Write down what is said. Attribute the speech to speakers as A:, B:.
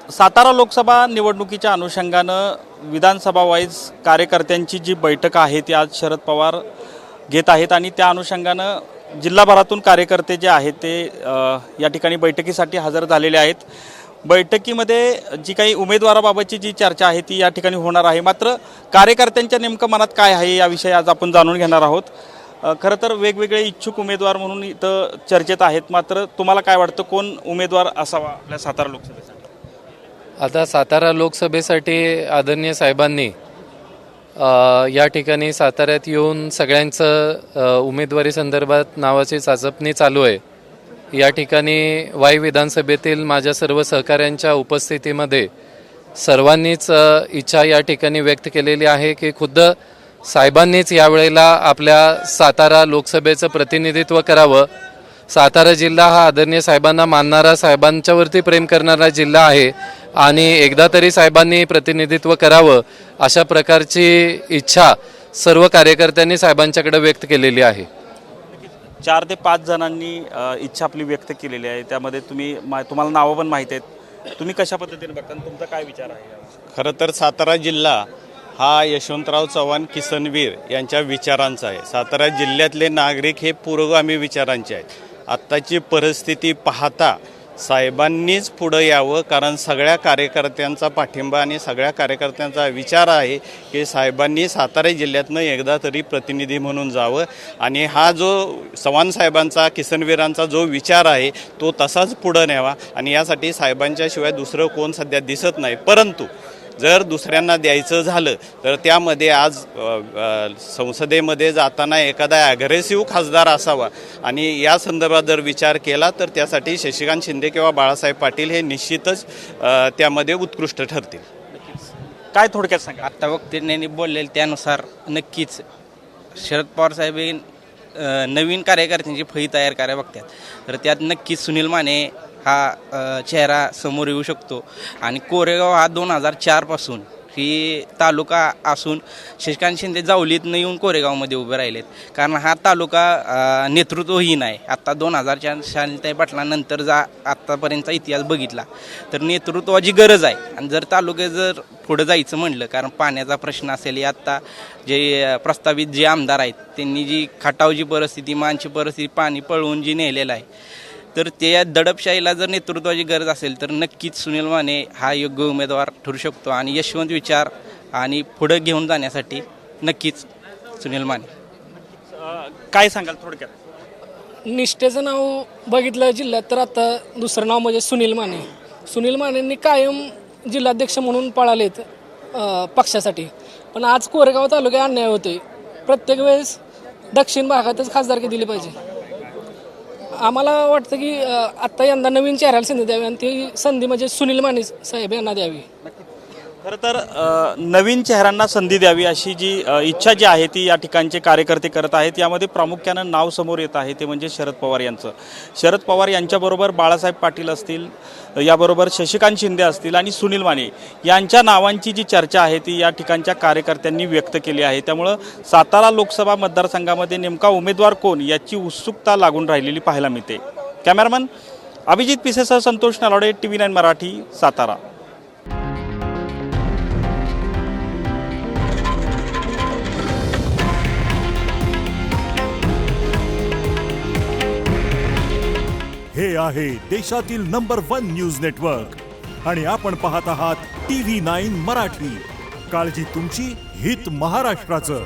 A: सातारा लोकसभा निवडणुकीच्या अनुषंगानं विधानसभा वाईज कार्यकर्त्यांची जी बैठक आहे ती आज शरद पवार घेत आहेत आणि त्या अनुषंगानं जिल्हाभरातून कार्यकर्ते जे आहेत ते या ठिकाणी बैठकीसाठी हजर झालेले आहेत। बैठकीमध्ये जी काही उमेदवाराबाबतची जी चर्चा आहे ती या ठिकाणी होणार आहे, मात्र कार्यकर्त्यांच्या नेमकं मनात काय आहे याविषयी आज आपण जाणून घेणार आहोत। खरं तर वेगवेगळे इच्छुक उमेदवार म्हणून इथं चर्चेत आहेत, मात्र तुम्हाला काय वाटतं कोण उमेदवार असावा आपल्या सातारा लोकसभेसाठी?
B: आता सातारा लोकसभेसाठी आदरणीय साहेबांनी या ठिकाणी साताऱ्यात येऊन सगळ्यांचं उमेदवारी संदर्भात नावाची चाचपणी चालू आहे। या ठिकाणी वाई विधानसभेतील माझ्या सर्व सहकाऱ्यांच्या उपस्थितीमध्ये सर्वांनीच इच्छा या ठिकाणी व्यक्त केलेली आहे की खुद्द साहेबांनीच यावेळेला आपल्या सातारा लोकसभेचं प्रतिनिधित्व करावं। सातारा जिल्हा हा आदरणीय साहेबांना मानणारा, साहेबांच्यावरती प्रेम करणारा जिल्हा आहे आणि एकदा तरी साहेबांनी प्रतिनिधित्व करावं अशा प्रकारची इच्छा सर्व कार्यकर्त्यांनी साहेबांच्याकडे व्यक्त केलेली आहे।
A: 4 ते 5 जणांनी इच्छा आपली व्यक्त केलेली आहे, त्यामध्ये तुम्हाला नावं पण माहीत आहेत, तुम्ही कशा पद्धतीने बघता, तुमचा काय विचार आहे?
C: खरं तर सातारा जिल्हा हा यशवंतराव चव्हाण किसनवीर यांच्या विचारांचा आहे। सातारा जिल्ह्यातले नागरिक हे पुरोगामी विचारांचे आहेत। आत्ताची परिस्थिती पाहता साहेबांनीच पुढं यावं, कारण सगळ्या कार्यकर्त्यांचा पाठिंबा आणि सगळ्या कार्यकर्त्यांचा विचार आहे की साहेबांनी सातारा जिल्ह्यातनं एकदा तरी प्रतिनिधी म्हणून जावं आणि हा जो चव्हाण साहेबांचा, किसनवीरांचा जो विचार आहे तो तसाच पुढं न्यावा आणि यासाठी साहेबांच्याशिवाय दुसरं कोण सध्या दिसत नाही। परंतु जर दुसऱ्यांना द्यायचं झालं तर त्यामध्ये आज संसदेमध्ये जाताना एखादा ॲग्रेसिव्ह खासदार असावा आणि या संदर्भात जर विचार केला तर त्यासाठी शशिकांत शिंदे किंवा बाळासाहेब पाटील हे निश्चितच त्यामध्ये उत्कृष्ट ठरतील।
A: काय थोडक्यात सांगा?
D: आत्ता वक्त्यांनी बोललेले त्यानुसार नक्कीच शरद पवार साहेब हे नवीन कार्यकर्त्यांची फळी तयार करायला बघतात, तर त्यात नक्कीच सुनील माने हा चेहरा समोर येऊ शकतो। आणि कोरेगाव हा 2004 पासून ही तालुका असून शशिकांत शिंदे जावलीतनं येऊन कोरेगावमध्ये उभे राहिलेत, कारण हा तालुका नेतृत्वहीन आहे। आत्ता 2004 शालिताई पाटलांनंतर आत्तापर्यंतचा इतिहास बघितला तर नेतृत्वाची गरज आहे। आणि जर तालुक्यात जर पुढं जायचं म्हणलं, कारण पाण्याचा प्रश्न असेल, आत्ता जे प्रस्तावित जे आमदार आहेत त्यांनी जी खटावची परिस्थिती, मानची परिस्थिती, पाणी पळवून जी नेलेलं आहे, तर त्या दडपशाहीला जर नेतृत्वाची गरज असेल तर नक्कीच सुनील माने हा योग्य उमेदवार ठरू शकतो। आणि यशवंत विचार आणि पुढं घेऊन जाण्यासाठी नक्कीच सुनील माने।
A: काय सांगाल थोडक्यात?
E: निष्ठेचं नाव बघितलं जिल्ह्यात तर आता दुसरं नाव म्हणजे सुनील माने। सुनील मानेंनी कायम जिल्हाध्यक्ष म्हणून पळालेत पक्षासाठी, पण आज कोरेगाव तालुक्यात अन्याय होतोय। प्रत्येक वेळेस दक्षिण भागातच खासदारकी दिली पाहिजे। आम्हाला वाटतं की आत्ता यंदा नवीन चेहऱ्याला संधी द्यावी आणि ती संधी म्हणजे सुनील माने साहेब यांना द्यावी।
A: खरं तर नवीन चेहऱ्यांना संधी द्यावी अशी जी इच्छा जी आहे ती या ठिकाणचे कार्यकर्ते करत आहेत। यामध्ये प्रामुख्यानं नाव समोर येत आहे ते म्हणजे शरद पवार यांचं। शरद पवार यांच्याबरोबर बाळासाहेब पाटील असतील, याबरोबर शशिकांत शिंदे असतील आणि सुनील माने यांच्या नावांची जी चर्चा आहे ती या ठिकाणच्या कार्यकर्त्यांनी व्यक्त केली आहे। त्यामुळं सातारा लोकसभा मतदारसंघामध्ये नेमका उमेदवार कोण याची उत्सुकता लागून राहिलेली पाहायला मिळते। कॅमेरामन अभिजित पिसेसह संतोष नलावडे, TV9 मराठी, सातारा।
F: हे आहे देशातील नंबर 1 न्यूज नेटवर्क आणि आपण पाहत आहात TV9 मराठी। काळजी तुमची, हित महाराष्ट्राचं।